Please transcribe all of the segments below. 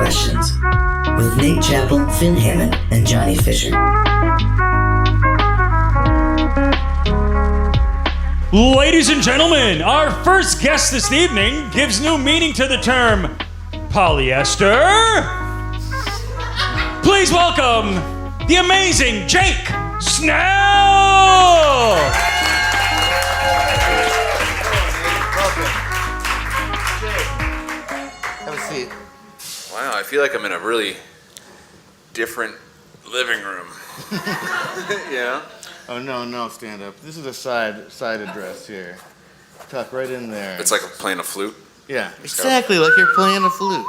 questions with Nate Chappell, Finn Hammond, and Johnny Fisher. Ladies and gentlemen, our first guest this evening gives new meaning to the term polyester. Please welcome the amazing Jake Snell! Have a seat. Wow, I feel like I'm in a really different living room. Yeah? Oh, no, stand up. This is a side address here. Tuck right in there. It's like playing a flute. Yeah, exactly like you're playing a flute.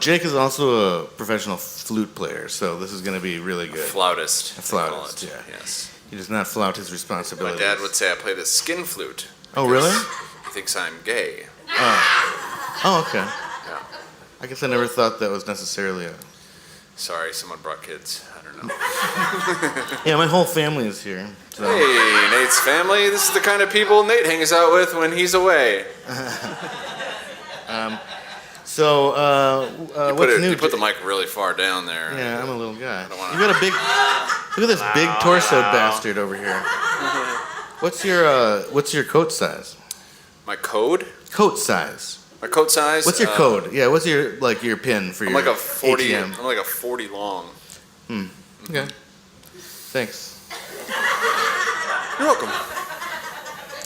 Jake is also a professional flute player, so this is going to be really good. Flautist. A flautist, yeah. Yes. He does not flout his My responsibilities. dad would say I play the skin flute. Oh, really? He thinks I'm gay. Oh, okay. Yeah. I guess I never thought that was necessarily a... Sorry, someone brought kids. I don't know. Yeah, my whole family is here. So. Hey, Nate's family. This is the kind of people Nate hangs out with when he's away. What's new? You put the mic really far down there. Yeah, I'm a little guy. wanna- You got a big... Look at this big torso bastard over here. What's your coat size? My code? Coat size. My coat size? What's your code? Yeah, what's your pin for I'm your like a 40. ATM? I'm like a 40 long. Okay. Thanks. You're welcome.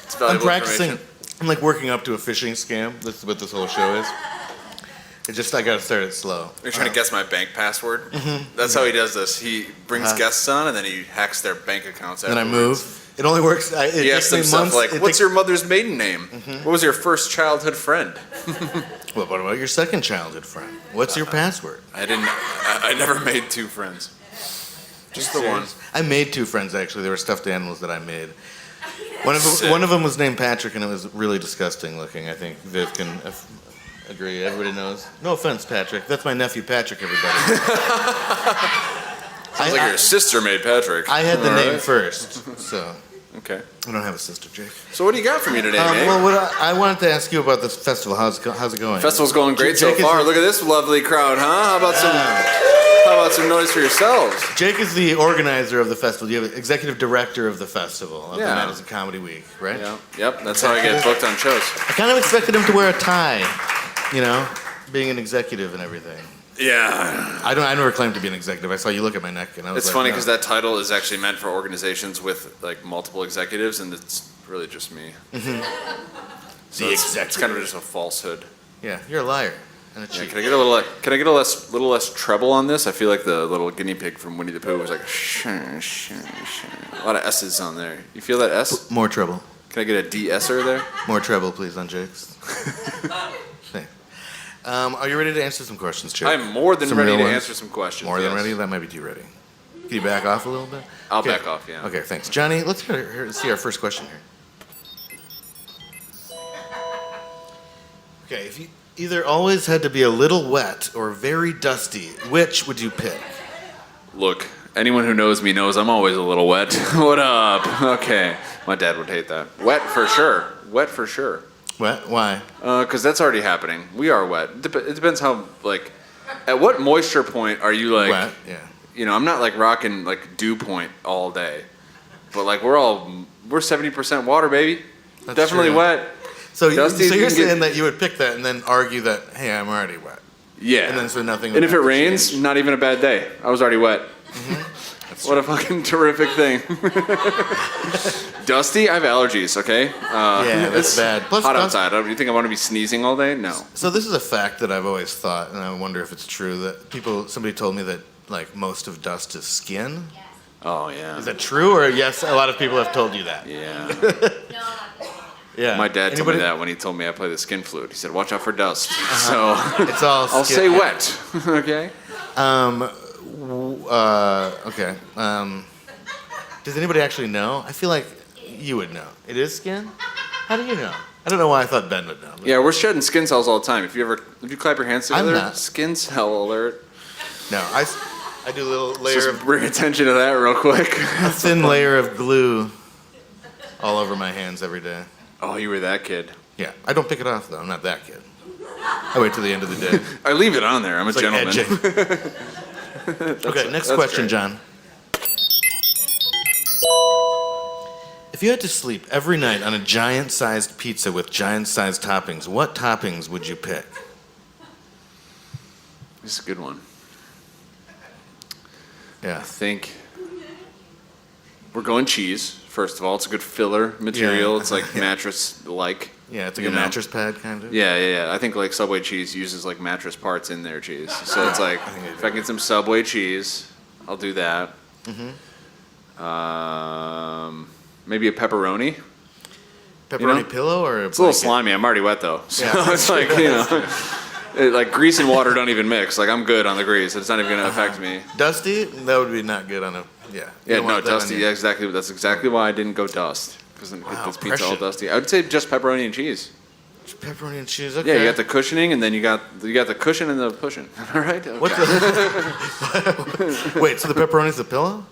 It's I'm valuable practicing. information. I'm like working up to a phishing scam. This is what this whole show is. I gotta start it slow. You're trying to guess my bank password? That's how he does this. He brings guests on and then he hacks their bank accounts Then I afterwards. move. It only works. He asks himself, what's your mother's maiden name? What was your first childhood friend? Well, what about your second childhood friend? What's your password? I never made two friends. Just the one. I made two friends actually. They were stuffed animals that I made. One of them was named Patrick, and it was really disgusting looking. I think Viv can agree. Everybody knows. No offense, Patrick. That's my nephew, Patrick. Everybody. Sounds like your sister made Patrick. I had the name first, so. Okay. I don't have a sister, Jake. So what do you got for me today, Nate? Well, I wanted to ask you about this festival. How's it going? Festival's going great so Jake far. Look at this lovely crowd, huh? How about some noise for yourselves? Jake is the organizer of the festival. You have executive director of the festival of the Yeah. Madison Comedy Week, right? Yeah. Yep. That's how I get booked on shows. I kind of expected him to wear a tie, being an executive and everything. Yeah. I never claimed to be an executive. I saw you look at my neck, and I was It's like, funny no. because that title is actually meant for organizations with like multiple executives, and it's really just me. So it's kind of just a falsehood. Yeah, you're a liar and a Yeah, cheat. can I get a little less treble on this? I feel like the little guinea pig from Winnie the Pooh was like shh. A lot of S's on there. You feel that S? More trouble. Can I get a de-esser there? More trouble, please, on Jake's. Thanks. Are you ready to answer some questions, Jake? I'm more than Some ready real to ones? answer some questions. More than yes. ready? That might be too ready. Can you back off a little bit? I'll Okay. back off, yeah. Okay, thanks. Johnny, let's see our first question here. Okay, if you either always had to be a little wet or very dusty, which would you pick? Look, anyone who knows me knows I'm always a little wet. What up? Okay. My dad would hate that. Wet for sure. Wet for sure. Wet? Why? Because that's already happening. We are wet. It depends how, like, at what moisture point are you, like, Wet, yeah. I'm not, like, rocking, like, dew point all day. But, like, we're 70% water, baby. That's Definitely true. wet. So Dusty, you're you can saying get- that you would pick that and then argue that, hey, I'm already wet. Yeah. And then so nothing would And if it have to rains, change. not even a bad day. I was already wet. What a fucking terrific thing. Dusty? I have allergies, okay? Yeah, that's it's bad. Plus, hot outside. Do you think I want to be sneezing all day? No. So this is a fact that I've always thought, and I wonder if it's true, that somebody told me that, like, most of dust is skin. Oh, yeah. Is that true, or yes, a lot of people have told you that? Yeah. Yeah. My dad told me Anybody- that when he told me I play the skin flute. He said, watch out for dust. So It's all I'll skin. say wet, okay? Okay. Does anybody actually know? I feel like you would know. It is skin? How do you know? I don't know why I thought Ben would know. but- Yeah, we're shedding skin cells all the time. If you clap your hands I'm together, not. skin cell alert. No, I do a little layer Just of bring attention to that real quick. a thin layer of glue all over my hands every day. Oh, you were that kid. Yeah, I don't pick it off though. I'm not that kid. I wait till the end of the day. I leave it on there. I'm It's a like gentleman. edging. Okay, next that's question, great. John. If you had to sleep every night on a giant-sized pizza with giant-sized toppings, what toppings would you pick? This is a good one. Yeah. I think we're going cheese. First of all, it's a good filler material. Yeah. It's like mattress-like. Yeah, it's like You a know? mattress pad, kind of. Yeah. I think like Subway cheese uses like mattress parts in their cheese. So it's like if I can get some Subway cheese, I'll do that. Maybe a pepperoni. Pepperoni pillow or a It's a little slimy. I'm already wet though, so Yeah. it's like like grease and water don't even mix. Like I'm good on the grease. It's not even gonna affect me. Dusty? That would be not good on a. Yeah. You Yeah, don't no, want that on dusty. your- Yeah, exactly. That's exactly why I didn't go dust because then Wow, this pizza all prescient. dusty. I would say just pepperoni and cheese. Pepperoni and cheese. Okay. Yeah, you got the cushioning, and then you got the cushion and the pushing. All right. Okay. What's the? Wait, so the pepperoni's the pillow?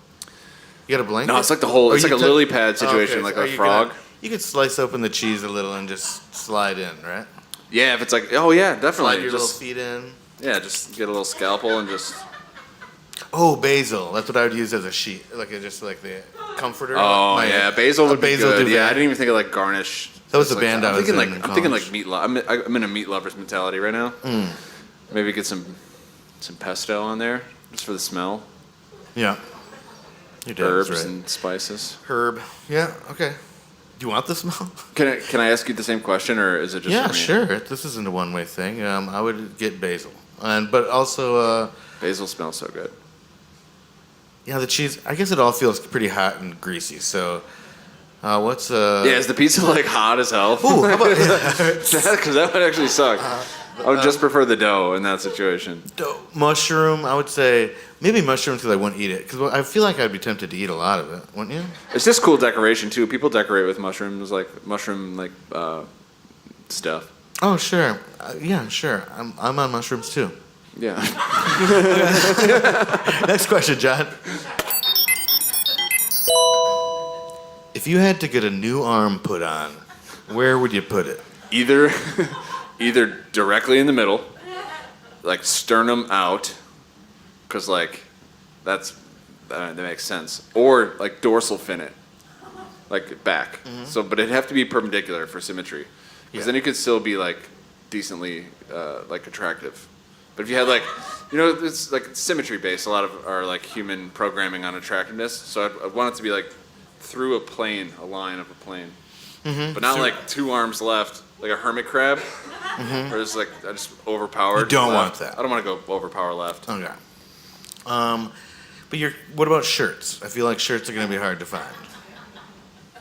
You got a blanket? No, it's like the whole. Or It's you like a took- lily pad Oh, situation, okay, like so are a you frog. You could slice open the cheese a little and just slide in, right? Yeah, if it's like, oh yeah, Slide definitely. your Just little feet in. yeah, just get a little scalpel and just. Oh, basil. That's what I would use as a sheet, just like the comforter. Oh My- yeah, basil a would be basil good. Yeah, duvet. I didn't even think of like garnish. That was It's the like, band I I'm was thinking in like in I'm thinking like college. meat. I'm in a meat lover's mentality right now. Maybe get some pesto on there just for the smell. Yeah. Your dad Herbs was right. and spices. Herb. Yeah. Okay. Do you want the smell? Can I ask you the same question, or is it just Yeah, for me? sure. This isn't a one-way thing. I would get basil, but also, Basil smells so good. yeah, the cheese. I guess it all feels pretty hot and greasy. So, what's Yeah, is the pizza like hot as hell? Ooh, how about Because that would actually suck. I would just prefer the dough in that situation. mushroom? I would say maybe mushroom because I wouldn't eat it. Because I feel like I'd be tempted to eat a lot of it, wouldn't you? It's just cool decoration too. People decorate with mushrooms, like mushroom stuff. Oh, sure. Yeah, sure. I'm on mushrooms too. Yeah. Next question, John. If you had to get a new arm put on, where would you put it? Either directly in the middle, like sternum out, because like that makes sense, or like dorsal fin it, like back. So, but it'd have to be perpendicular for symmetry, because then you could still be like decently like attractive. But if you had like, it's like symmetry based. A lot of our like human programming on attractiveness. So I'd want it to be like through a line of a plane, but not like two arms left, like a hermit crab, or just like I just overpowered. You don't left. want that. I don't want to go overpower left. Okay. But what about shirts? I feel like shirts are going to be hard to find.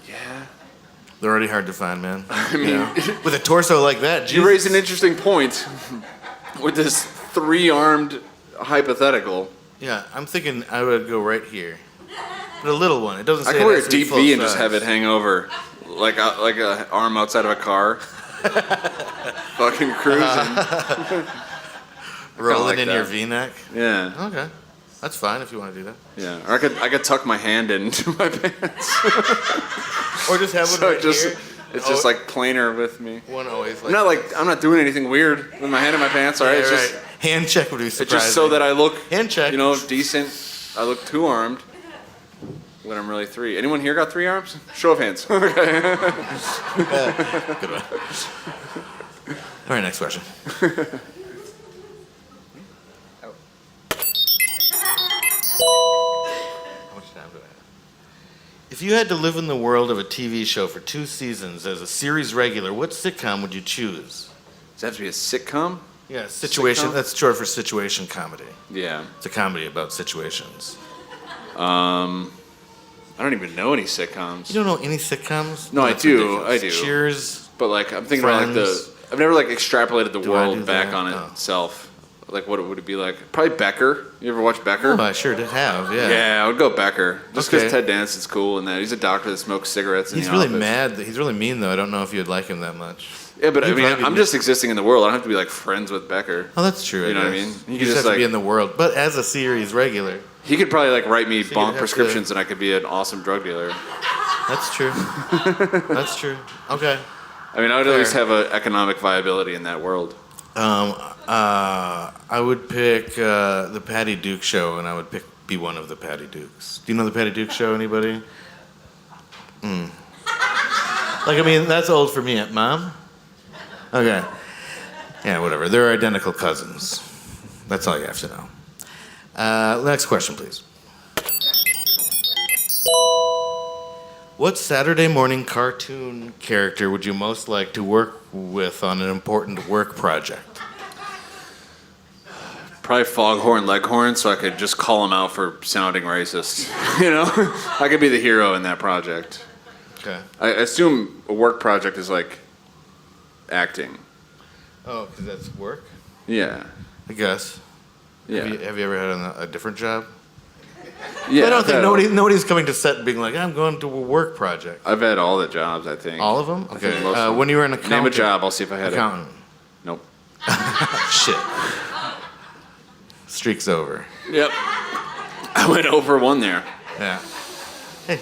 Yeah. They're already hard to find, man. I mean, With a torso like that, you raised an interesting point with this 3-armed hypothetical. Yeah, I'm thinking I would go right here. But a little one. It doesn't say I can it wear has a to be deep full V and just size. have it hang over, like a arm outside of a car. Fucking cruising. rolling like in that. your V-neck. Yeah. Okay, that's fine if you want to do that. Yeah. Or I could tuck my hand into my pants. Or just have one So right here. it's just like planar with me. One always. I'm not doing anything weird with my hand in my pants. All right. Yeah, It's right. just Hand check would be it's surprising. just so that I look Hand check. decent. I look 2-armed when I'm really 3. Anyone here got 3 arms? Show of hands. Okay. Good one. All right, next question. How much time do I have? If you had to live in the world of a TV show for 2 seasons as a series regular, what sitcom would you choose? Does that have to be a sitcom? Yeah, situation. Sitcom? That's short for situation comedy. Yeah. It's a comedy about situations. I don't even know any sitcoms. You don't know any sitcoms? No, I That's do, ridiculous. I do. Cheers. But like I'm thinking about like Friends. I've never like extrapolated the Do I do world back that? on Oh. itself. Like what would it be like? Probably Becker. You ever watch Becker? Oh, I sure did have. Yeah. Yeah, I would go Becker. Just because Okay. Ted Danson's cool and that he's a doctor that smokes cigarettes. In He's the really office. mad. He's really mean, though. I don't know if you'd like him that much. Yeah, but I He'd mean, probably I'm be- just existing in the world. I don't have to be like friends with Becker. Oh, that's true. You know what I guess. mean? You You could just just, have to be like- in the world, but as a series regular, He could probably like write me you'd have bonk to- prescriptions and I could be an awesome drug dealer. that's true. That's true. Okay. I mean, I would Fair. at least have an economic viability in that world. I would pick the Patty Duke Show, and I would be one of the Patty Dukes. Do you know the Patty Duke Show? Anybody? Like, I mean, that's old for me. Mom? Okay. Yeah, whatever. They're identical cousins. That's all you have to know. Next question, please. What Saturday morning cartoon character would you most like to work with on an important work project? Probably Foghorn Leghorn, so I could just call him out for sounding racist. You know? I could be the hero in that project. Okay. I assume a work project is like acting. Oh, because that's work? Yeah. I guess. Yeah. Have you ever had a different job? Yeah. I don't think nobody's coming to set and being like, I'm going to a work project. I've had all the jobs, I think. All of them? I think Okay. most of them. When you were an accountant. Name a job, I'll see if I had Accountant. it. Nope. Shit. Streak's over. Yep. I went over one there. Yeah. Hey.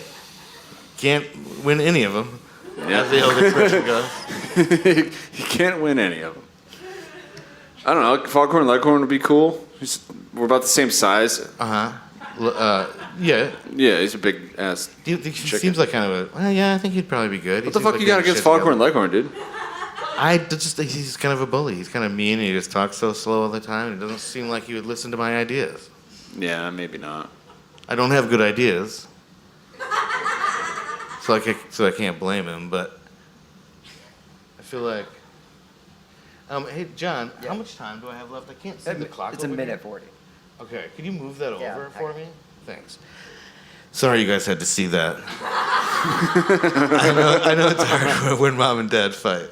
Can't win any of them. Yeah. As the old expression goes. You can't win any of them. I don't know. Foghorn Leghorn would be cool. We're about the same size. Yeah. Yeah, he's a big ass. He seems like kind of a. Well, yeah, I think he'd probably be good. What the fuck you got against Foghorn Leghorn, dude? I just think he's kind of a bully. He's kind of mean, and he just talks so slow all the time. It doesn't seem like he would listen to my ideas. Yeah, maybe not. I don't have good ideas, so I can't blame him. But I feel like. Hey, John, how much time do I have left? I can't see the clock. It's a over minute here. 40. Okay, can you move that Yeah, over for me? Thanks. Sorry you guys had to see that. I know it's hard when mom and dad fight.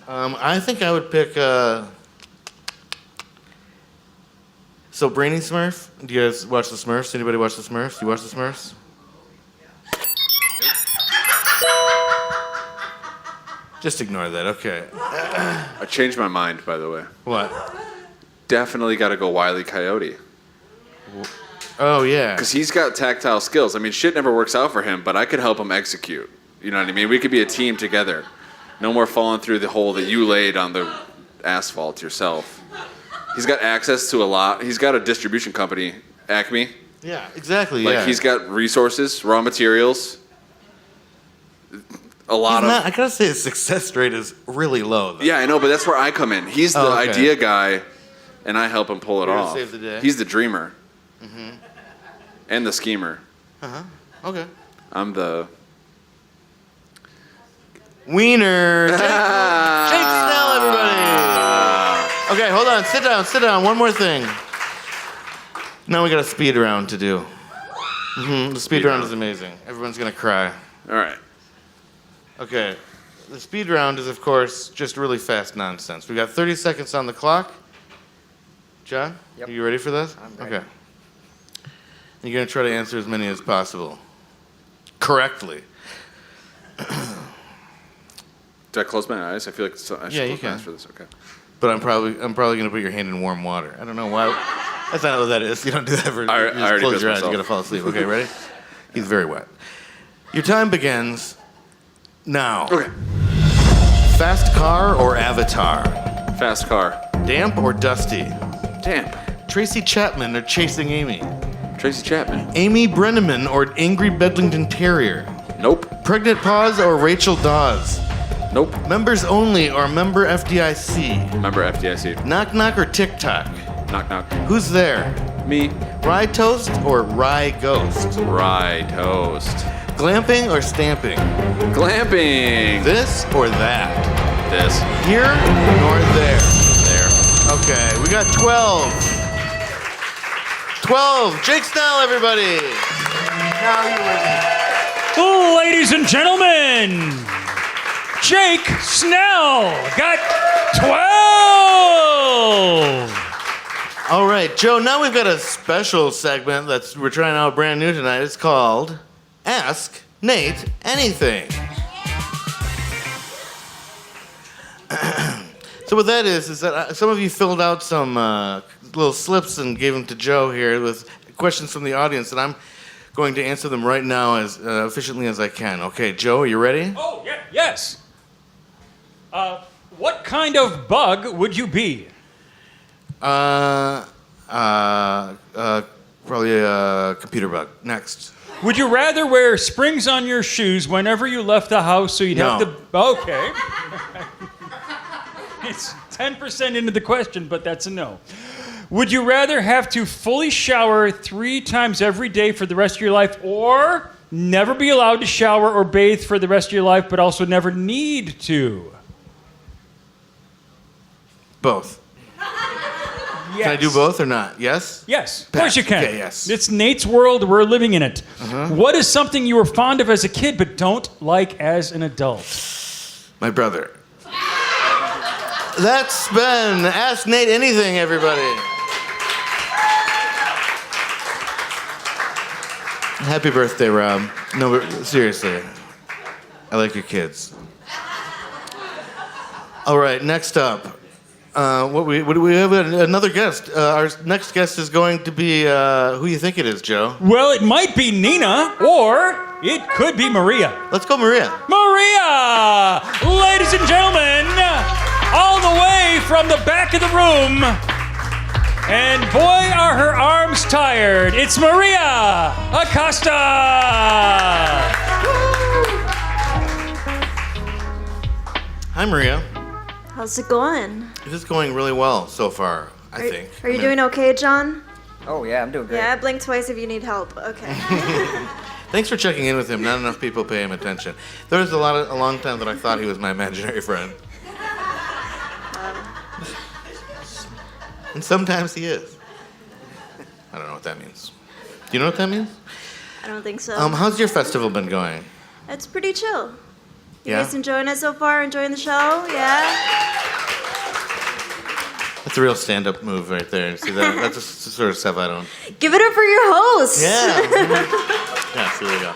I think I would pick. So Brainy Smurf. Do you guys watch the Smurfs? Anybody watch the Smurfs? Do you watch the Smurfs? Just ignore that. Okay. I changed my mind, by the way. What? Definitely got to go Wile E. Coyote. Oh yeah. Because he's got tactile skills. I mean, shit never works out for him, but I could help him execute. You know what I mean? We could be a team together. No more falling through the hole that you laid on the asphalt yourself. He's got access to a lot. He's got a distribution company, Acme. Yeah, exactly. Like, yeah. he's got resources, raw materials. A lot of. I gotta say, his success rate is really low. Though. Yeah, I know, but that's where I come in. He's the okay. idea guy, and I help him pull it You're gonna off. save the day? He's the dreamer. Mm-hmm. And the schemer. Okay. I'm the. Wiener. Jake Snell, everybody. Okay, hold on. Sit down. One more thing. Now we got a speed round to do. The speed round is amazing. Everyone's gonna cry. All right. Okay. The speed round is, of course, just really fast nonsense. We got 30 seconds on the clock. John, Yep. Are you ready for this? I'm ready. Okay. You're gonna try to answer as many as possible. Correctly. Do I close my eyes? I feel like I should Yeah, you close my can. eyes for this. Okay. But I'm probably gonna put your hand in warm water. I don't know why. That's not what that is. You don't do that for. I you just already close pissed your eyes. myself. You're gonna fall asleep. Okay, ready? He's very wet. Your time begins now. Okay. Fast car or Avatar? Fast car. Damp or dusty? Damn. Tracy Chapman or Chasing Amy? Tracy Chapman. Amy Brenneman or Angry Bedlington Terrier? Nope. Pregnant Paws or Rachel Dawes? Nope. Members only or member FDIC? Remember FDIC. Knock knock or TikTok? Knock knock. Who's there? Me. Rye toast or rye ghost? Rye toast. Glamping or stamping? Glamping. This or that? This. Here nor there? There. Okay, we got 12. 12. Jake Snell, everybody. Now you win. Ladies and gentlemen, Jake Snell got 12. All right, Joe, now we've got a special segment we're trying out brand new tonight. It's called Ask Nate Anything. So what that is that some of you filled out some little slips and gave them to Joe here with questions from the audience, and I'm going to answer them right now as efficiently as I can. Okay, Joe, are you ready? Oh, yeah, yes. What kind of bug would you be? Probably a computer bug. Next. Would you rather wear springs on your shoes whenever you left the house so you'd have No. to... Okay. It's 10% into the question, but that's a no. Would you rather have to fully shower 3 times every day for the rest of your life, or never be allowed to shower or bathe for the rest of your life, but also never need to? Both. Yes. Can I do both or not? Yes? Yes, of course you can. Okay, yes. It's Nate's world. We're living in it. What is something you were fond of as a kid but don't like as an adult? My brother. That's been Ask Nate Anything, everybody. Happy birthday, Rob. No, but seriously. I like your kids. All right, next up. What do we have? Another guest. Our next guest is going to be who you think it is, Joe. Well, it might be Nina, or it could be Maria. Let's go, Maria. Maria! Ladies and gentlemen, all the way from the back of the room. And boy, are her arms tired. It's Maria Acosta! Hi, Maria. How's it going? It is going really well so far, I think. Are you doing okay, John? Oh, yeah, I'm doing great. Yeah, blink twice if you need help. Okay. Thanks for checking in with him. Not enough people pay him attention. There was a long time that I thought he was my imaginary friend. And sometimes he is. I don't know what that means. Do you know what that means? I don't think so. How's your festival been going? It's pretty chill. You Yeah? guys enjoying it so far? Enjoying the show? Yeah? That's a real stand-up move right there. See that? That's the sort of stuff I don't. Give it up for your host. Yeah. Yeah. So there you go.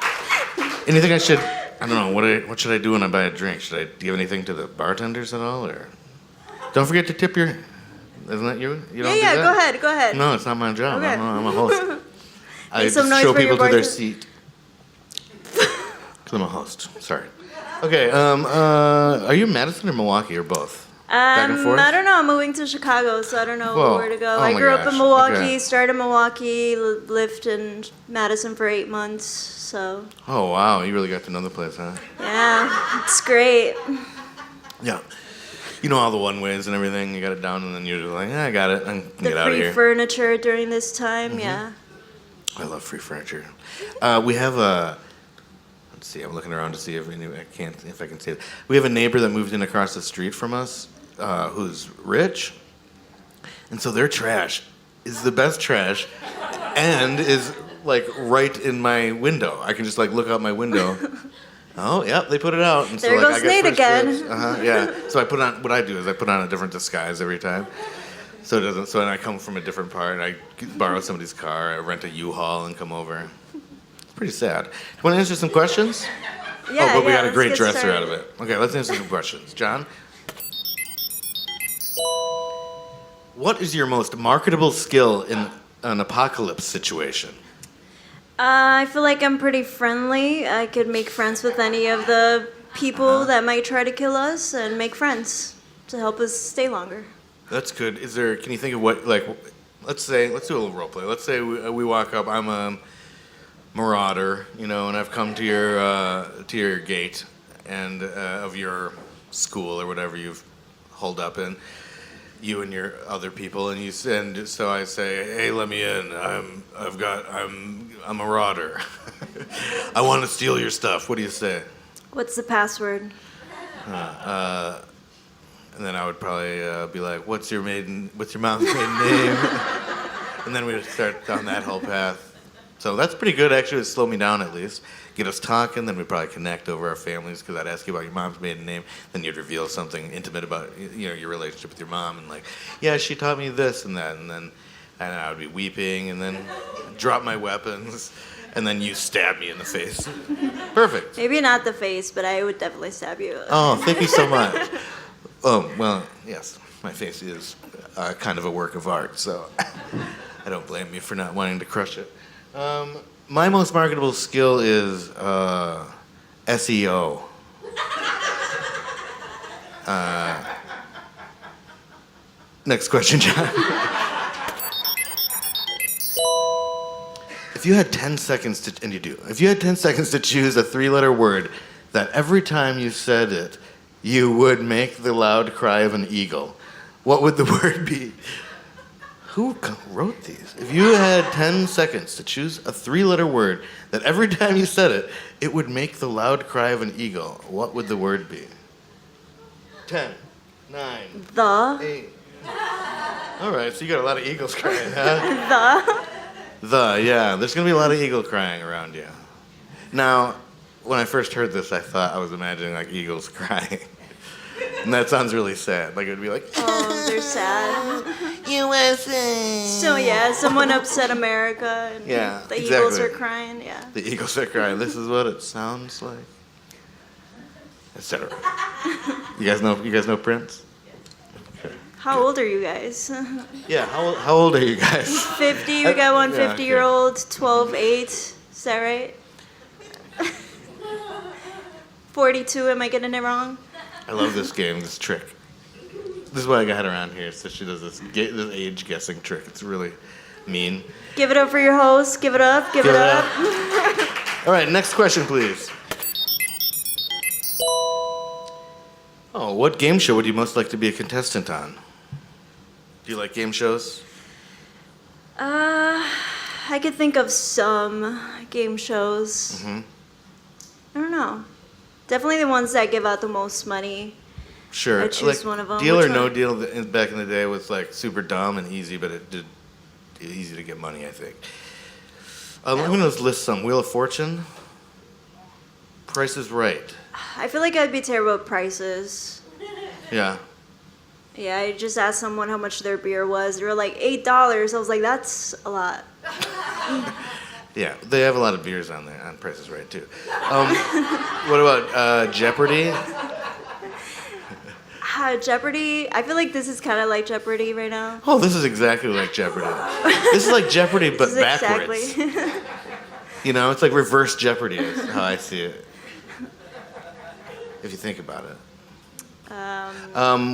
Anything I should? I don't know. What should I do when I buy a drink? Should I give anything to the bartenders at all, or? Don't forget to tip your. Isn't that you? You don't do Yeah, that? go ahead. No, it's not my job. Okay. I'm a host. I some just noise show for your people to their bartender. seat. Because I'm a host. Sorry. Okay. Are you in Madison or Milwaukee or both? Back and forth? I don't know. I'm moving to Chicago, so I don't know Whoa. where to go. Oh I my grew up gosh. in Milwaukee, Okay. started in Milwaukee, lived in Madison for 8 months, so Oh wow, you really got to know the place, huh? yeah, it's great. Yeah. You know all the one ways and everything. You got it down, and then you're just like, I got it. I can The get out of free here. furniture during this time, yeah. I love free furniture. We have a. Let's see. I'm looking around to see if I can see it. We have a neighbor that moved in across the street from us, who's rich, and so their trash is the best trash, and is like right in my window. I can just like look out my window. Oh, yep, they put it out. And so, There like, goes I get Nate first again. dibs. Yeah. So I put on. What I do is I put on a different disguise every time. So it doesn't. So then I come from a different part. I borrow somebody's car. I rent a U-Haul and come over. It's pretty sad. You want to answer some questions? Yeah, but we yeah, got a let's great get dresser started. out of it. Okay, let's answer some questions. John, what is your most marketable skill in an apocalypse situation? I feel like I'm pretty friendly. I could make friends with any of the people that might try to kill us and make friends to help us stay longer. That's good. Is there? Can you think of what? Like, let's do a little role play. Let's say we walk up. I'm a marauder, and I've come to your gate and of your school or whatever you've holed up in. You and your other people, and so I say, hey, let me in. I'm a marauder. I want to steal your stuff. What do you say? What's the password? And then I would probably be like, what's your mom's maiden name? And then we'd start down that whole path. So that's pretty good, actually. It'd slow me down at least. Get us talking, then we'd probably connect over our families, because I'd ask you about your mom's maiden name. Then you'd reveal something intimate about your relationship with your mom, and like, yeah, she taught me this and that. And then I would be weeping, and then drop my weapons, and then you stab me in the face. Perfect. Maybe not the face, but I would definitely stab you. Oh, thank you so much. Oh, well, yes, my face is kind of a work of art, so I don't blame you for not wanting to crush it. My most marketable skill is SEO. Next question, John. If you had 10 seconds to, and you do, if you had 10 seconds to choose a 3-letter word that every time you said it, you would make the loud cry of an eagle, what would the word be? Who wrote these? If you had 10 seconds to choose a 3-letter word that every time you said it, it would make the loud cry of an eagle, what would the word be? 10, 9, The. 8. All right, so you got a lot of eagles crying, huh? Yeah. There's going to be a lot of eagle crying around you. Now, when I first heard this, I thought I was imagining, like, eagles crying. And that sounds really sad. Like, it would be like, Oh, they're sad. USA! So yeah, someone upset America. And Yeah, the Eagles exactly. are crying. Yeah. The eagles are crying. This is what it sounds like. Etc. You guys know Prince? How old are you guys? Yeah, how old are you guys? 50. We got one Yeah, okay. 50-year-old. 12, 8. Is that right? 42. Am I getting it wrong? I love this game, this trick. This is why I got her on here, so she does this age guessing trick. It's really mean. Give it up for your host. Give it up. Give it up. All right, next question, please. Oh, what game show would you most like to be a contestant on? Do you like game shows? I could think of some game shows. Mm-hmm. I don't know. Definitely the ones that give out the most money. Sure. I choose one of them. Deal Which or No one? Deal back in the day was like super dumb and easy, but it did easy to get money, I think. I'm going to list some. Wheel of Fortune. Price is Right. I feel like I'd be terrible at prices. Yeah. Yeah, I just asked someone how much their beer was. They were like $8. I was like, that's a lot. Yeah, they have a lot of beers on there on Price is Right too. What about Jeopardy? Jeopardy. I feel like this is kind of like Jeopardy right now. Oh, this is exactly like Jeopardy. This is like Jeopardy, but This is backwards. exactly. You know, it's like reverse Jeopardy is how I see it. If you think about it.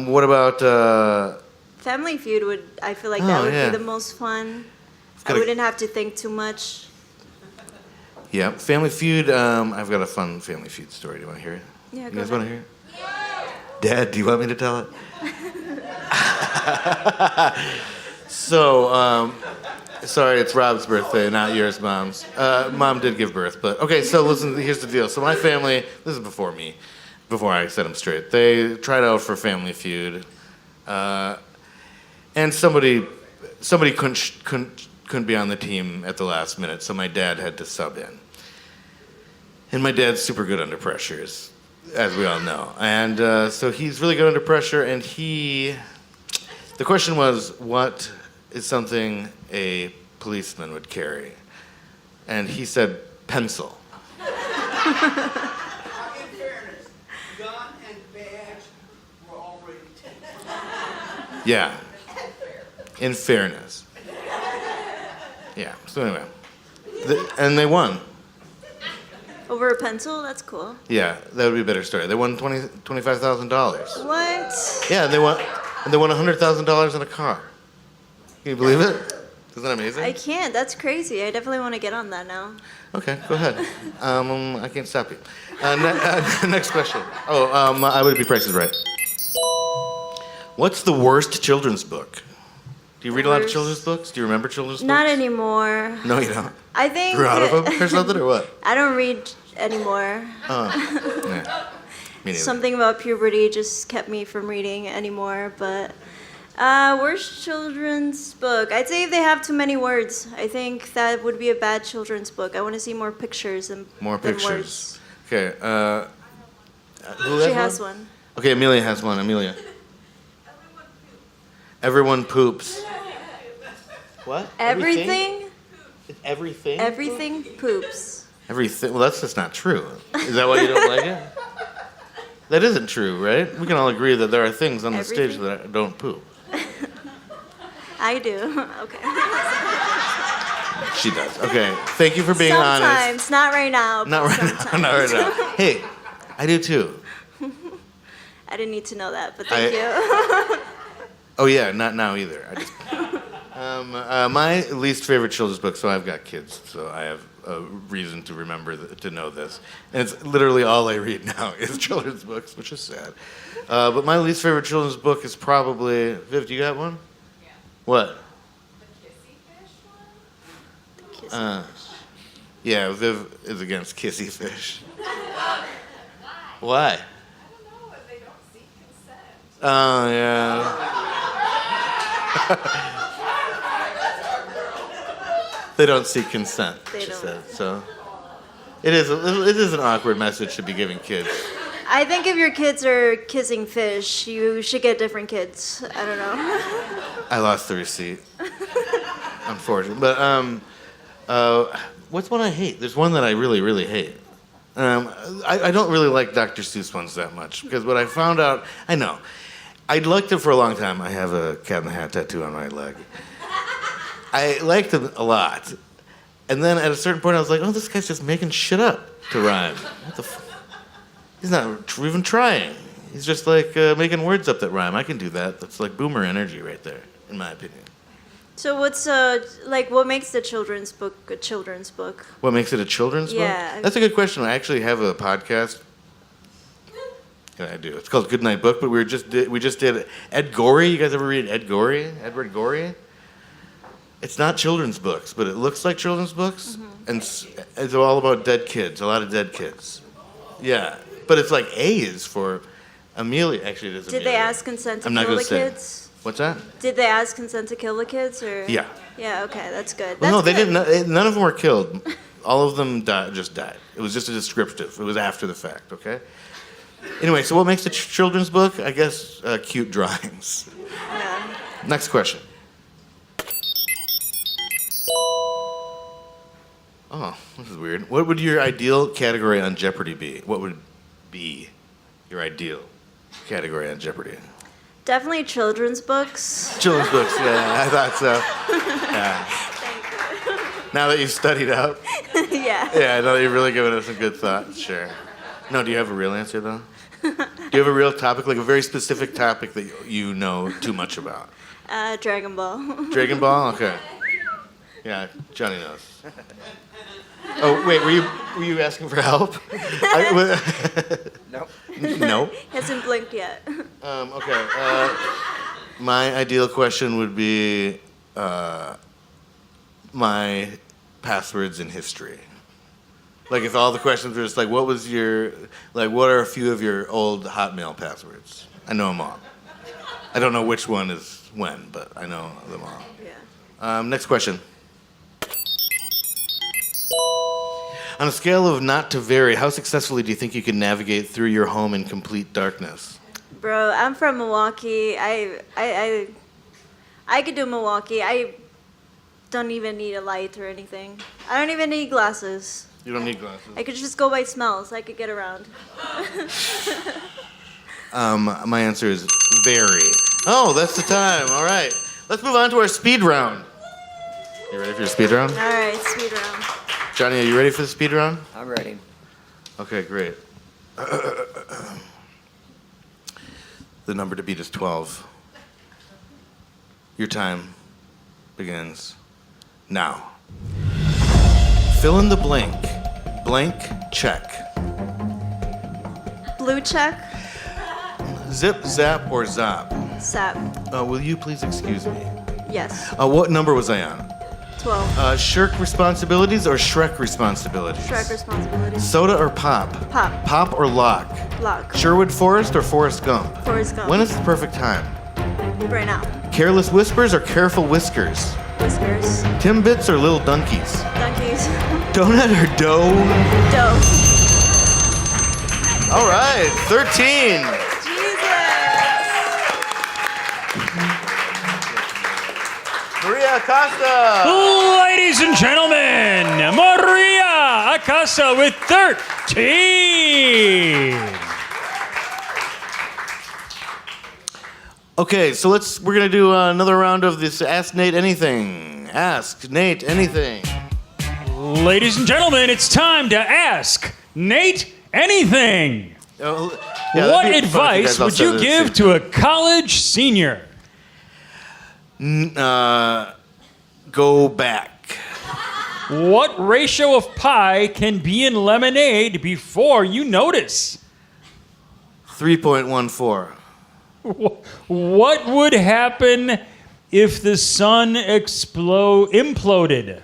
What about? Family Feud would. I feel like Oh, that would yeah. be the most fun. I gotta- wouldn't have to think too much. Yeah, Family Feud. I've got a fun Family Feud story. Do you want to hear it? Yeah, You go guys ahead. want to hear it? Dad, do you want me to tell it? So, sorry, it's Rob's birthday, not yours, Mom's. Mom did give birth, but okay. So listen, here's the deal. So my family. This is before me. Before I set them straight, they tried out for Family Feud, and somebody couldn't be on the team at the last minute, so my dad had to sub in. And my dad's super good under pressure, as we all know. And so he's really good under pressure, and the question was, what is something a policeman would carry? And he said, pencil. In fairness, gun and badge were already taken. Yeah. In fairness. Yeah. So anyway, and they won. Over a pencil? That's cool. Yeah, that would be a better story. They won $25,000. What? Yeah, they won $100,000 in a car. Can you believe it? Isn't that amazing? I can't. That's crazy. I definitely want to get on that now. Okay, go ahead. I can't stop you. Next question. I would be Price is Right. What's the worst children's book? Do you read a lot of Worst- children's books? Do you remember children's Not books? anymore. No, you don't. I think. Grew out of them or something, or what? I don't read anymore. Yeah. Me neither. Something about puberty just kept me from reading anymore. But worst children's book? I'd say if they have too many words. I think that would be a bad children's book. I want to see more pictures than More than pictures. words. Okay. Who She has one. Okay, Amelia has one. Amelia. Everyone poops. What? Everything. Everything? Everything poops. Everything. Well, that's just not true. Is that why you don't like it? That isn't true, right? We can all agree that there are things on the stage Everything? that don't poop. I do. Okay. She does. Okay. Thank you for being honest. Sometimes, not right now. Not but right now. sometimes. Not right now. Hey, I do too. I didn't need to know that, but thank you. Oh yeah, not now either. I just, my least favorite children's book. So I've got kids, so I have a reason to remember to know this. And it's literally all I read now is children's books, which is sad. But my least favorite children's book is probably Viv. Do you got one? Yeah. What? The kissy fish one? Kiss Yeah, Viv is against kissy fish. Why? Why? I don't know if they don't seek consent. Oh yeah. They don't seek consent. They She don't. said so. It is an awkward message to be giving kids. I think if your kids are kissing fish, you should get different kids. I don't know. I lost the receipt. Unfortunately, but what's one I hate? There's one that I really, really hate. I don't really like Dr. Seuss ones that much because what I found out, I know, I'd liked it for a long time. I have a cat in the hat tattoo on my leg. I liked him a lot, and then at a certain point, I was like, "Oh, this guy's just making shit up to rhyme. What the? He's not even trying. He's just like making words up that rhyme. I can do that. That's like boomer energy right there, in my opinion." So what's what makes the children's book a children's book? What makes it a children's Yeah. book? That's a good question. I actually have a podcast. Yeah, I do. It's called Good Night Book, but we just did Ed Gorey. You guys ever read Ed Gorey? Edward Gorey? It's not children's books, but it looks like children's books, and it's all about dead kids. A lot of dead kids. Yeah, but it's like A is for Amelia. Actually, it is. Did Amelia. they ask consent to I'm not kill gonna the say. kids? What's that? Did they ask consent to kill the kids or? Yeah. Yeah. Okay, that's good. Well, no, That's they good. didn't. None of them were killed. All of them just died. It was just a descriptive. It was after the fact. Okay. Anyway, so what makes a children's book? I guess cute drawings. Yeah. Next question. Oh, this is weird. What would your ideal category on Jeopardy be? What would be your ideal category on Jeopardy? Definitely children's books. Children's books, yeah, I thought so. Yeah. Now that you've studied out, Yeah. yeah, now that you've really given it some good thought, sure. No, do you have a real answer, though? Do you have a real topic, like a very specific topic that you know too mumuch about? Dragon Ball. Dragon Ball? Okay. Yeah, Johnny knows. Oh, wait, were you asking for help? Nope. No. Hasn't blinked yet. Okay. My ideal question would be my passwords in history. Like if all the questions were just like, what are a few of your old Hotmail passwords? I know them all. I don't know which one is when, but I know them all. Yeah. Next question. On a scale of not to vary, how successfully do you think you can navigate through your home in complete darkness? Bro, I'm from Milwaukee. I could do Milwaukee. I don't even need a light or anything. I don't even need glasses. You don't need glasses. I could just go by smells. I could get around. My answer is very. Oh, that's the time. All right. Let's move on to our speed round. You ready for your speed round? All right, speed round. Johnny, are you ready for the speed round? I'm ready. Okay, great. The number to beat is 12. Your time begins now. Fill in the blank. Blank check. Blue check. Zip, zap, or zop. Sap. Will you please excuse me? Yes. What number was I on? 12. Shirk responsibilities or Shrek responsibilities? Shrek responsibilities. Soda or pop? Pop. Pop or lock? Lock. Sherwood Forest or Forrest Gump? Forrest Gump. When is the perfect time? Right now. Careless whispers or careful whiskers? Whiskers. Timbits or little donkeys? Donkeys. Donut or dough? Dough. All right, 13. Maria Acosta. Ladies and gentlemen, Maria Acosta with 13. Okay, so we're gonna do another round of this Ask Nate Anything. Ask Nate Anything. Ladies and gentlemen, it's time to ask Nate anything. Yeah, What that'd be fun if you advice guys all would said you it at the give same to a college senior? Go back. What ratio of pie can be in lemonade before you notice? 3.14. What would happen if the sun imploded?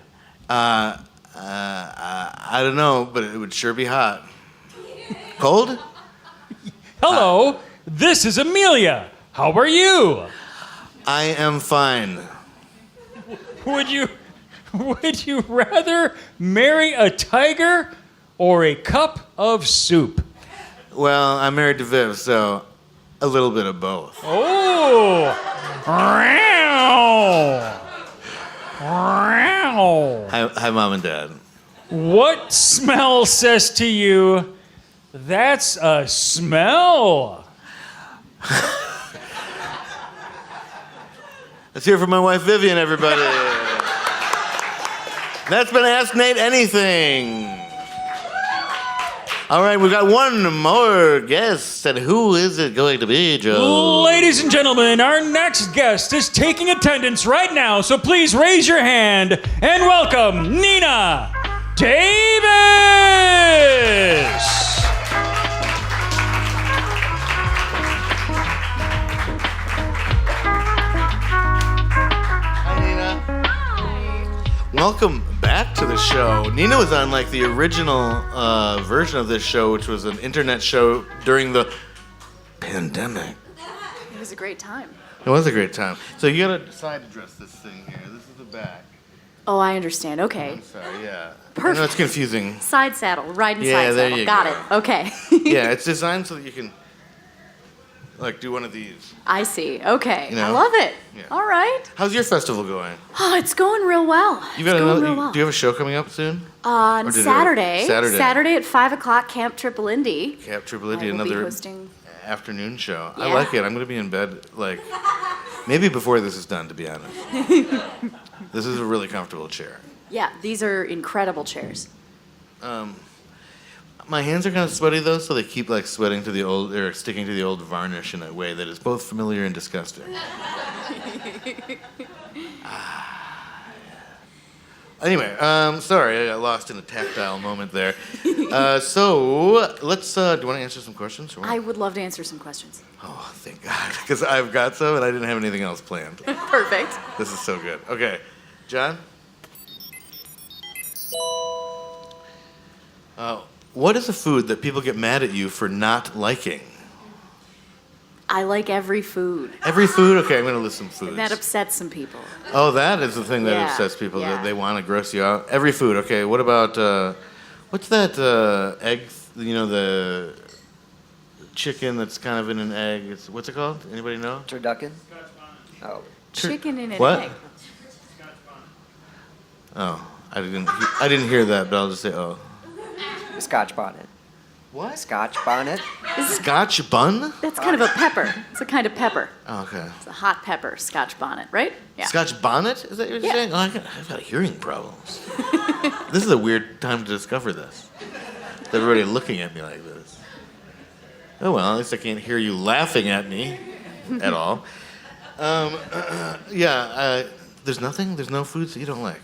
I don't know, but it would sure be hot. Cold? Hello, this is Amelia. How are you? I am fine. Would you rather marry a tiger or a cup of soup? Well, I'm married to Viv, so a little bit of both. Oh! Hi, Mom and Dad. What smell says to you, that's a smell? Let's hear from my wife Vivian, everybody. That's been Ask Nate Anything. All right, we've got one more guest, and who is it going to be, Joe? Ladies and gentlemen, our next guest is taking attendance right now, so please raise your hand and welcome Nina Davis. Welcome back to the show. Nina was on like the original version of this show, which was an internet show during the pandemic. It was a great time. It was a great time. So you gotta decide to dress this thing here. This is the back. Oh, I understand. Okay. I'm sorry, yeah. Perfect. I know it's confusing. Side saddle, riding Yeah, side there saddle. you Got go. it. Okay. Yeah, it's designed so that you can like do one of these. I see. Okay. You know? I love it. Yeah. All right. How's your festival going? Oh, it's going real well. You got it's going another? real well. Do you have a show coming up soon? On Or did it- Saturday. Saturday. at 5 o'clock, Camp Triple Indy. Camp Triple I Indy, will be another hosting. afternoon show. I Yeah. like it. I'm gonna be in bed like maybe before this is done. To be honest, this is a really comfortable chair. Yeah, these are incredible chairs. My hands are kind of sweaty though, so they keep like sweating to the old or sticking to the old varnish in a way that is both familiar and disgusting. Anyway, sorry, I got lost in a tactile moment there. So let's. Do you want to answer some questions? Or what? I would love to answer some questions. Oh, thank God, because I've got some and I didn't have anything else planned. Perfect. This is so good. Okay, John. What is a food that people get mad at you for not liking? I like every food. Every food? Okay, I'm going to list some foods. That upsets some people. Oh, that is the thing that Yeah, upsets people, yeah. that they want to gross you out. Every food. Okay, what about, what's that egg, the chicken that's kind of in an egg? What's it called? Anybody know? Turducken? Oh. Chicken in an What? egg. Oh, I didn't hear that, but I'll just say, oh. Scotch bonnet. What? Scotch bonnet? Scotch bun? That's kind of a pepper. It's a kind of pepper. Oh, okay. It's a hot pepper, Scotch bonnet, right? Yeah. Scotch bonnet? Is that what you're Yeah. saying? Oh, I've got hearing problems. This is a weird time to discover this. With everybody looking at me like this. Oh, well, at least I can't hear you laughing at me at all. There's no foods that you don't like.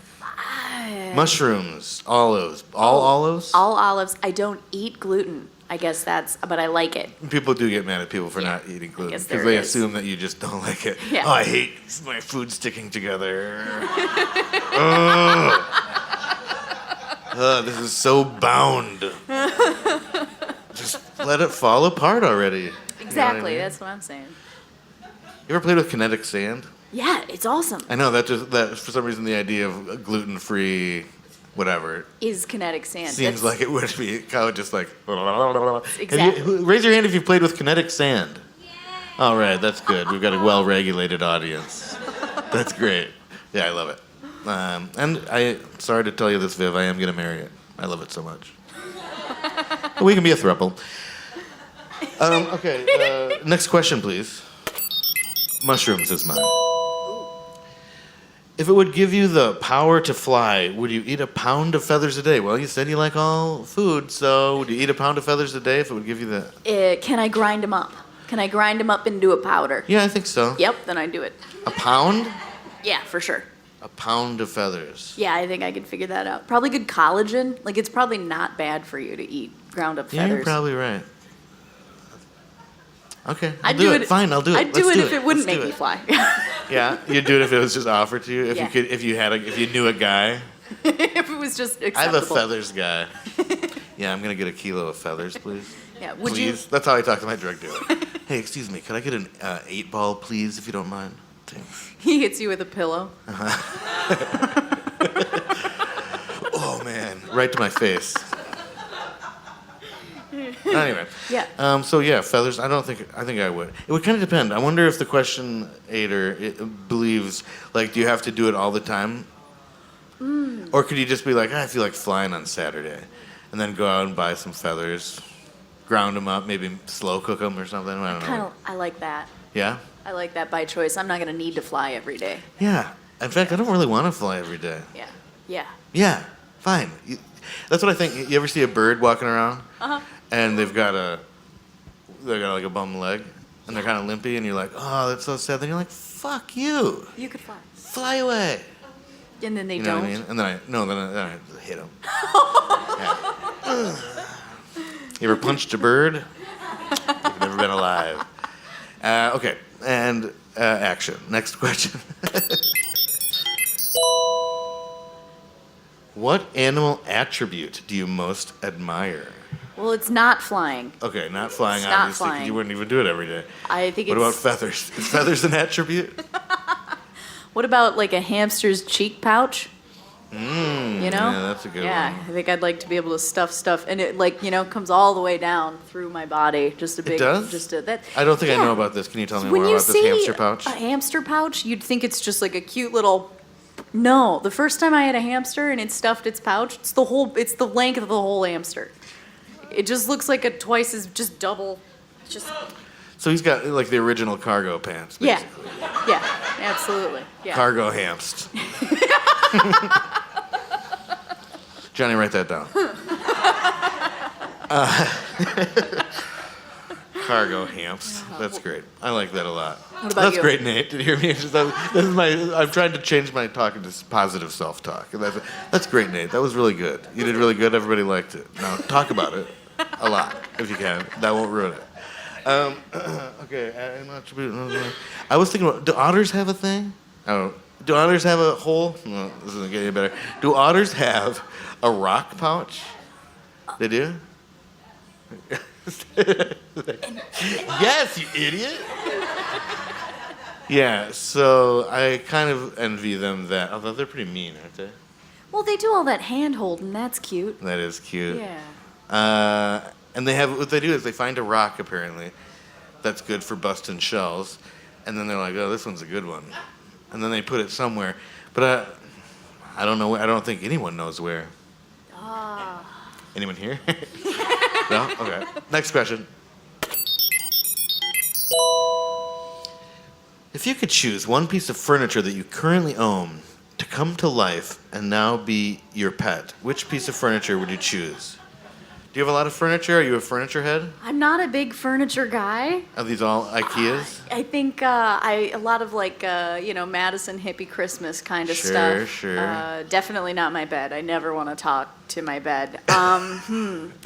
Mushrooms, olives. All olives? All olives. I don't eat gluten. I guess but I like it. People do get mad at people for Yeah, not eating gluten guess because there they is. assume that you just don't like it. Yeah. Oh, I hate my food sticking together. This is so bound. Just let it fall apart already. You know what I Exactly. mean? That's what I'm saying. You ever played with kinetic sand? Yeah, it's awesome. I know that for some reason the idea of gluten-free, whatever, Is kinetic sand. seems That's- like it would be kind of just like. Exactly. Raise your hand if you've played with kinetic sand. All right, that's good. We've got a well-regulated audience. That's great. Yeah, I love it. And sorry to tell you this, Viv, I am gonna marry it. I love it so much. We can be a throuple. Okay, next question, please. Mushrooms is mine. If it would give you the power to fly, would you eat a pound of feathers a day? Well, you said you like all food, so would you eat a pound of feathers a day if it would give you the... Can I grind them up? Can I grind them up into a powder? Yeah, I think so. Yep, then I do it. A pound? Yeah, for sure. A pound of feathers. Yeah, I think I could figure that out. Probably good collagen. Like, it's probably not bad for you to eat ground up Yeah, feathers. you're probably right. Okay, I'd do it. Fine, I'll do it. I'd do Let's it if it wouldn't Let's make do me it. fly. Yeah, you'd do it if it was just offered to you. If Yeah. you could, if you knew a guy. If it was just acceptable. I have a feathers guy. Yeah, I'm gonna get a kilo of feathers, please. Yeah, would Please. That's how I talk to my drug dealer. Hey, excuse me, could I get an 8-ball, please, if you don't mind? Thanks. He hits you with a pillow. Oh man, right to my face. Anyway. Yeah. So yeah, feathers. I think I would. It would kind of depend. I wonder if the questioner believes, like, do you have to do it all the time, or could you just be like, I feel like flying on Saturday, and then go out and buy some feathers, ground them up, maybe slow cook them or something. I don't know. I like that. Yeah. I like that by choice. I'm not going to need to fly every day. Yeah. In fact, I don't really want to fly every day. Yeah. Yeah. Yeah. Fine. That's what I think. You ever see a bird walking around? Uh-huh. And they've got like a bum leg, and they're kind of limpy, and you're like, oh, that's so sad. Then you're like, fuck you, You could fly. fly away. And then they You know don't. what I mean? And then I hit them. You ever punched a bird? You've never been alive. Okay, and action. Next question. What animal attribute do you most admire? Well, it's not flying. Okay, not flying, It's not obviously, 'cause flying. you wouldn't even do it every day. I think What it's. about feathers? Is feathers an attribute? What about like a hamster's cheek pouch? You know? Yeah, that's a good Yeah, one. I think I'd like to be able to stuff stuff, and it comes all the way down through my body. Just a big. does? Just a that. I don't think I Yeah. know about this. Can you tell me When more you about this see hamster pouch? a hamster pouch, you'd think it's just like a cute little. No, the first time I had a hamster and it stuffed its pouch, it's the length of the whole hamster. It just looks like just double. Just So he's got like the original cargo pants, yeah, basically. yeah, absolutely, yeah. Cargo hamst. Johnny, write that down. Cargo hamst. That's great. I like that a lot. What about That's you? great, Nate. Did you hear me? I'm trying to change my talk into positive self-talk. And that's great, Nate. That was really good. You did really good. Everybody liked it. Now talk about it a lot if you can. That won't ruin it. Okay. I was thinking about, do otters have a thing? Oh, do otters have a hole? No, this isn't getting any better. Do otters have a rock pouch? They do? Yes, you idiot. Yeah, so I kind of envy them that, although they're pretty mean, aren't they? Well, they do all that hand holding. That's cute. That is cute. Yeah. And what they do is they find a rock, apparently, that's good for busting shells, and then they're like, oh, this one's a good one. And then they put it somewhere. But I don't know. I don't think anyone knows where. Anyone here? No? Okay. Next question. If you could choose one piece of furniture that you currently own to come to life and now be your pet, which piece of furniture would you choose? Do you have a lot of furniture? Are you a furniture head? I'm not a big furniture guy. Are these all IKEAs? I think a lot of like Madison hippie Christmas kind of stuff. Sure. Definitely not my bed. I never want to talk to my bed.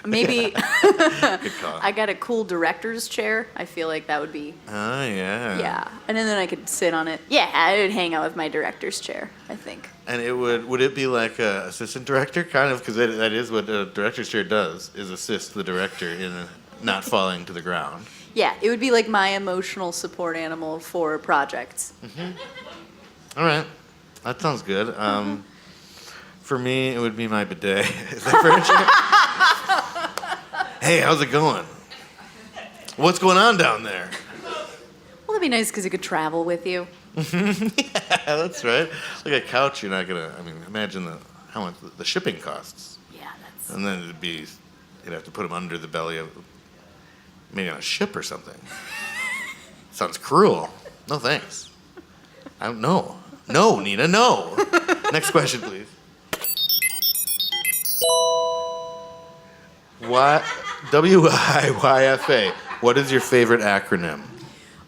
Maybe Good call. I got a cool director's chair. I feel like that would be Oh, yeah. yeah, and then I could sit on it. Yeah, I would hang out with my director's chair. I think. And would it be like a assistant director, kind of, because that is what a director's chair does, is assist the director in not falling to the ground. Yeah, it would be like my emotional support animal for projects. All right, that sounds good. For me, it would be my bidet. Is that furniture? Hey, how's it going? What's going on down there? Well, that'd be nice because it could travel with you. Yeah, that's right. Like a couch, you're not gonna. I mean, imagine how much the shipping costs. Yeah, that's. And then you'd have to put them under the belly of, maybe on a ship or something. Sounds cruel. No thanks. I don't know. No, Nina, no. Next question, please. WIYFA. What is your favorite acronym?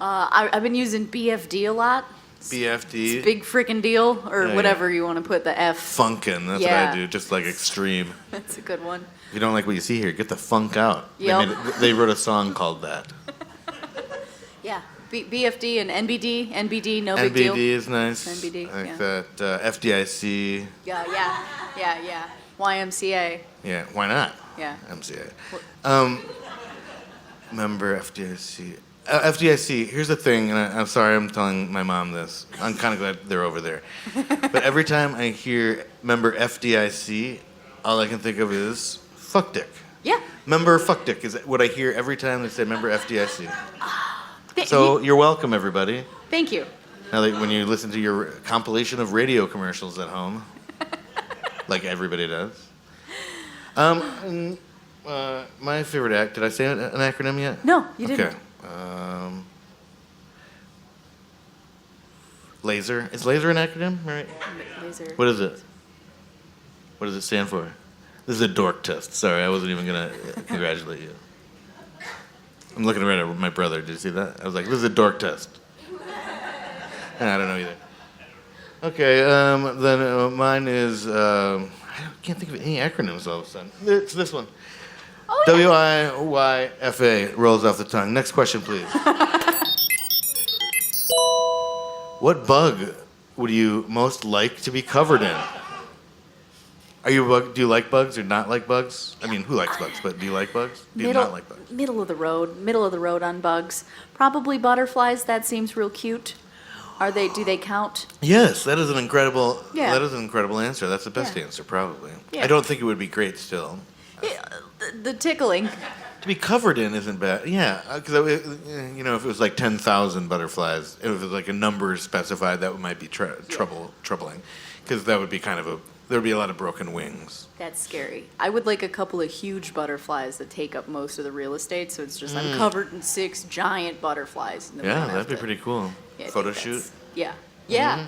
I've been using BFD a lot. BFD. Big frickin' deal, or Yeah, whatever you want to put the F. Funkin', that's what Yeah. I do, just like extreme. That's a good one. If you don't like what you see here, get the funk out. Yep. They wrote a song called that. Yeah. BFD and NBD. NBD, no big NBD deal. is nice. NBD, I like yeah. that. FDIC. Yeah. YMCA. Yeah, why not? Yeah. MCA. Member FDIC. FDIC, here's the thing, and I'm sorry I'm telling my mom this. I'm kind of glad they're over there. But every time I hear member FDIC, all I can think of is fuck dick. Yeah. Member fuck dick is what I hear every time they say member FDIC. So you're welcome, everybody. Thank you. Now, like, when you listen to your compilation of radio commercials at home, like everybody does. My favorite act. Did I say an acronym yet? No, you didn't. Okay. Laser. Is laser an acronym? Right. Laser. What is it? What does it stand for? This is a dork test. Sorry, I wasn't even gonna congratulate you. I'm looking right at my brother. Did you see that? I was like, this is a dork test. I don't know either. Okay, then mine is, I can't think of any acronyms all of a sudden. It's this one. Oh, yeah. WIYFA rolls off the tongue. Next question, please. What bug would you most like to be covered in? Are you a bug? Do you like bugs or not like bugs? I mean, who likes bugs? But do you like bugs? Do you not like bugs? Middle of the road on bugs. Probably butterflies. That seems real cute. Do they count? Yes, that is an incredible. Yeah. That is an incredible answer. That's the best Yeah. answer, probably. Yeah. I don't think it would be great still. Yeah, the tickling. To be covered in isn't bad. Yeah, because if it was like 10,000 butterflies, if it was like a number specified, that might be troubling, because that would be there would be a lot of broken wings. That's scary. I would like a couple of huge butterflies that take up most of the real estate, so it's just I'm covered in 6 giant butterflies. And then we Yeah, don't that'd have be to- pretty cool. Yeah, I Photo think shoot. that's- Yeah. Yeah.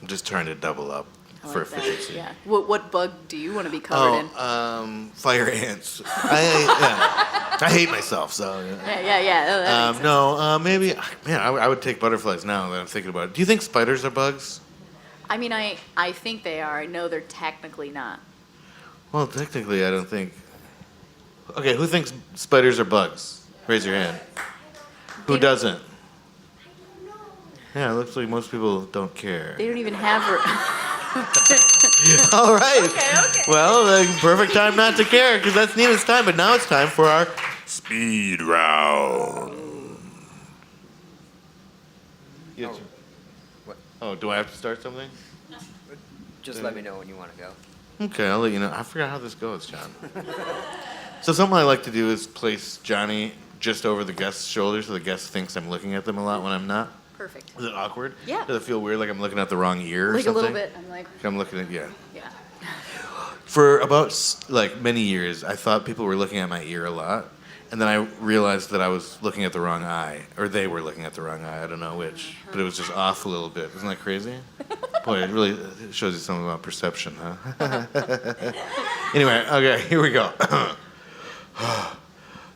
I'm just trying to double up I for like that. efficiency. Yeah. What bug do you want to be covered in? Fire ants. I hate myself, so. Yeah. Oh, that makes sense. No, maybe. Man, I would take butterflies now that I'm thinking about it. Do you think spiders are bugs? I mean, I think they are. I know they're technically not. Well, technically, I don't think. Okay, who thinks spiders are bugs? Raise your hand. Who doesn't? Yeah, it looks like most people don't care. They don't even have. All right. Okay. Well, perfect time not to care, because that's Nina's time. But now it's time for our speed round. Yes. What? Oh, do I have to start something? Just let me know when you want to go. Okay, I'll let you know. I forgot how this goes, John. So something I like to do is place Johnny just over the guest's shoulder so the guest thinks I'm looking at them a lot when I'm not. Perfect. Is it awkward? Yeah. Does it feel weird like I'm looking at the wrong ear or Like a something? little bit. I'm like, I'm looking at, yeah. yeah. For about many years, I thought people were looking at my ear a lot. And then I realized that I was looking at the wrong eye. Or they were looking at the wrong eye. I don't know which. But it was just off a little bit. Isn't that crazy? Boy, it really shows you something about perception, huh? Anyway, okay, here we go.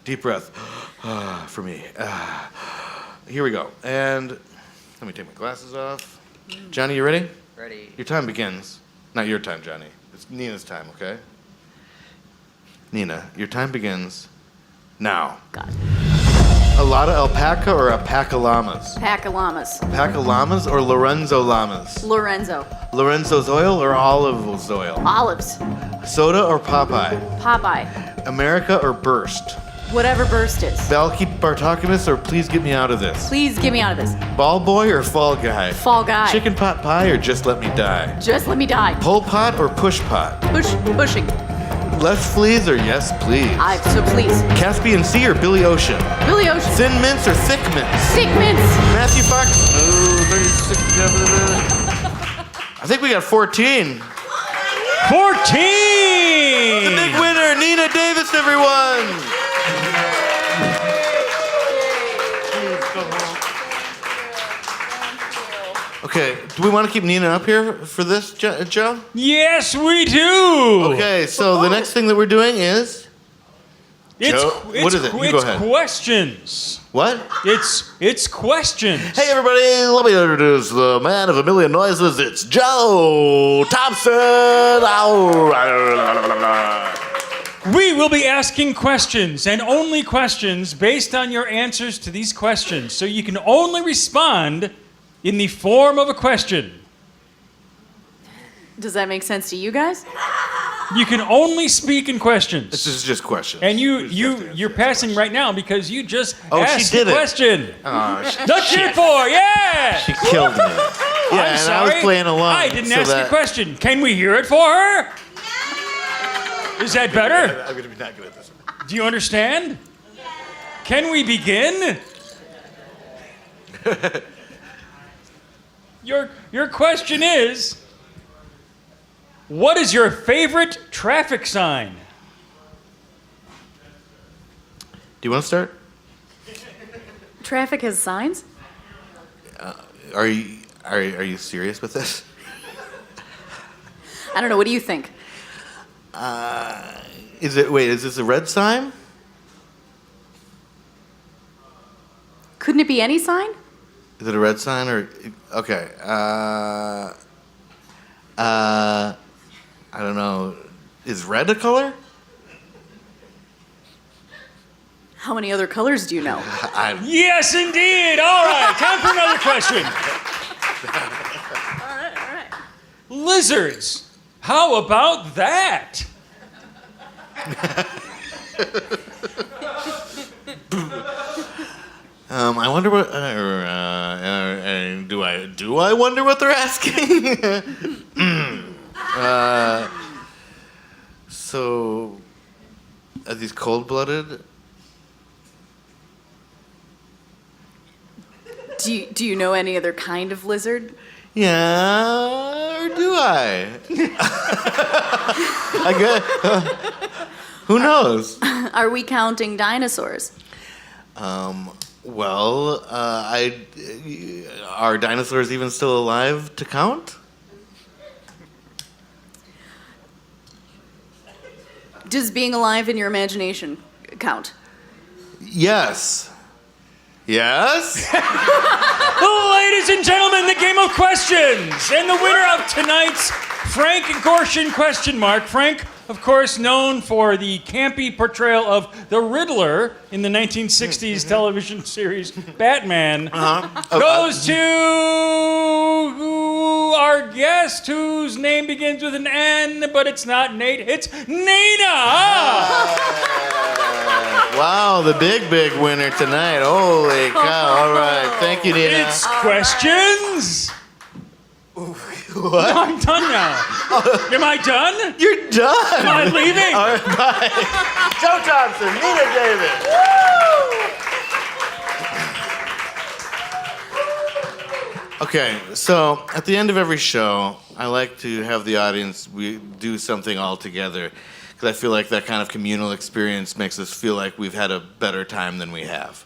Deep breath for me. Here we go. And let me take my glasses off. Johnny, you ready? Ready? Your time begins. Not your time, Johnny. It's Nina's time, okay? Nina, your time begins now. God. A lot of alpaca or a pack of llamas? Pack of llamas. Pack of llamas or Lorenzo llamas? Lorenzo. Lorenzo's oil or Olive's oil? Olives. Soda or Popeye? Popeye. America or Burst? Whatever Burst is. Valky Bartokimus or Please Get Me Out of This? Please get me out of this. Ball Boy or Fall Guy? Fall Guy. Chicken Pot Pie or Just Let Me Die? Just let me die. Pole Pot or Push Pot? Pushing. Less Fleas or Yes Please? So please. Caspian Sea or Billy Ocean? Billy Ocean. Thin Mints or Thick Mints? Thick mints. Matthew Fox. Oh, 36. I think we got 14. 14! The big winner, Nina Davis, everyone. Okay, do we want to keep Nina up here for this, Joe? Yes, we do! Okay, so the next thing that we're doing is What is it? You go ahead. Questions. What? It's questions. Hey everybody, let me introduce the man of a million noises. It's Joe Thompson. We will be asking questions, and only questions, based on your answers to these questions. So you can only respond in the form of a question. Does that make sense to you guys? You can only speak in questions. This is just questions. And you're passing right now because you just asked she did a it. question. Oh, Not cheered for, yeah! she killed me. Yeah, I'm and sorry. I was playing along. I didn't so ask that... a question. Can we hear it for her? Is that better? I'm going to be not good at this. Do you understand? Can we begin? Your question is, what is your favorite traffic sign? Do you want to start? Traffic has signs? Are you serious with this? I don't know. What do you think? Is this a red sign? Couldn't it be any sign? Is it a red sign or okay? I don't know. Is red a color? How many other colors do you know? Yes, indeed. All right, time for another question. All right. Lizards. How about that? I wonder what. Do I wonder what they're asking? So, are these cold-blooded? Do you know any other kind of lizard? Yeah, or do I? I guess. Who knows? Are we counting dinosaurs? Well, are dinosaurs even still alive to count? Does being alive in your imagination count? Yes. Yes? Ladies and gentlemen, the game of questions. And the winner of tonight's Frank Gorshin question mark. Frank, of course, known for the campy portrayal of the Riddler in the 1960s television series Batman, goes to our guest whose name begins with an N, but it's not Nate, it's Nina! Wow, the big winner tonight. Holy cow. All right. Thank you, Nina. It's questions. What? No, I'm done now. Am I done? You're done. Am I leaving? All right, bye. Joe Thompson, Nina David. Okay, so at the end of every show, I like to have the audience do something all together because I feel like that kind of communal experience makes us feel like we've had a better time than we have.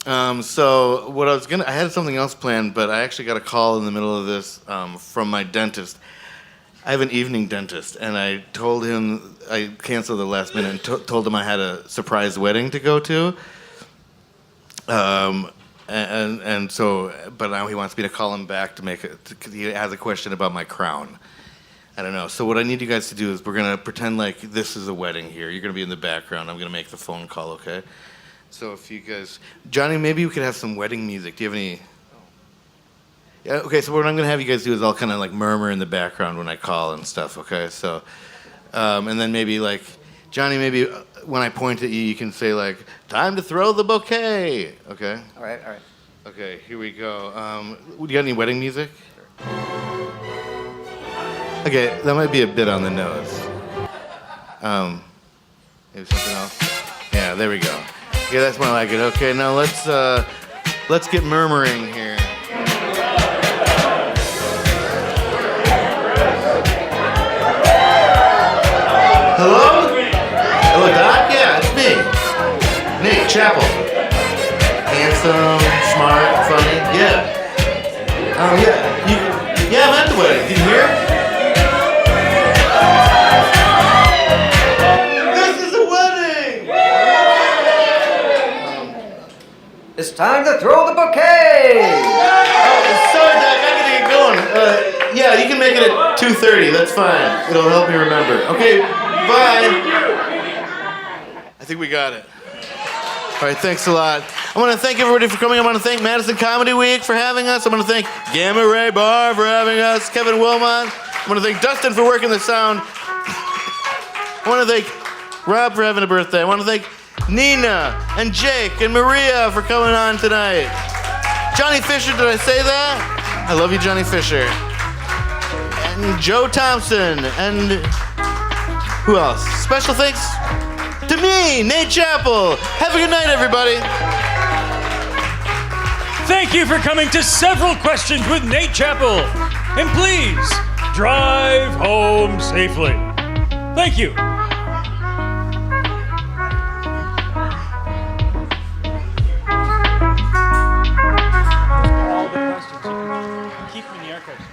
So what I had something else planned, but I actually got a call in the middle of this from my dentist. I have an evening dentist, and I told him I canceled the last minute and told him I had a surprise wedding to go to. And so, but now he wants me to call him back to because he has a question about my crown. I don't know. So what I need you guys to do is we're gonna pretend like this is a wedding here. You're gonna be in the background. I'm gonna make the phone call, okay? So if you guys, Johnny, maybe we could have some wedding music. Do you have any? Yeah. Okay. So what I'm gonna have you guys do is I'll kind of like murmur in the background when I call and stuff. Okay. So, and then maybe like Johnny, maybe when I point at you, you can say like, "Time to throw the bouquet." Okay. All right. Okay. Here we go. Do you got any wedding music? Okay, that might be a bit on the nose. Maybe something else. Yeah, there we go. Yeah, that's more like it. Okay, now let's get murmuring here. Hello? Hello, Doc? Yeah, it's me. Nate Chappell. Handsome, smart, funny. Yeah. Oh, yeah. I'm at the wedding. Did you hear? This is a wedding! time to throw the bouquet! Sorry, Doc, I gotta get going. Yeah, you can make it at 2:30. That's fine. It'll help me remember. Okay, bye. I think we got it. All right, thanks a lot. I want to thank everybody for coming. I want to thank Madison Comedy Week for having us. I want to thank Gamma Ray Bar for having us. Kevin Wilmot. I want to thank Dustin for working the sound. I want to thank Rob for having a birthday. I want to thank Nina and Jake and Maria for coming on tonight. Johnny Fisher, did I say that? I love you, Johnny Fisher. And Joe Thompson. And who else? Special thanks to me, Nate Chappell. Have a good night, everybody. Thank you for coming to Several Questions with Nate Chappell. And please, drive home safely. Thank you. All the questions. Keep them in the archives.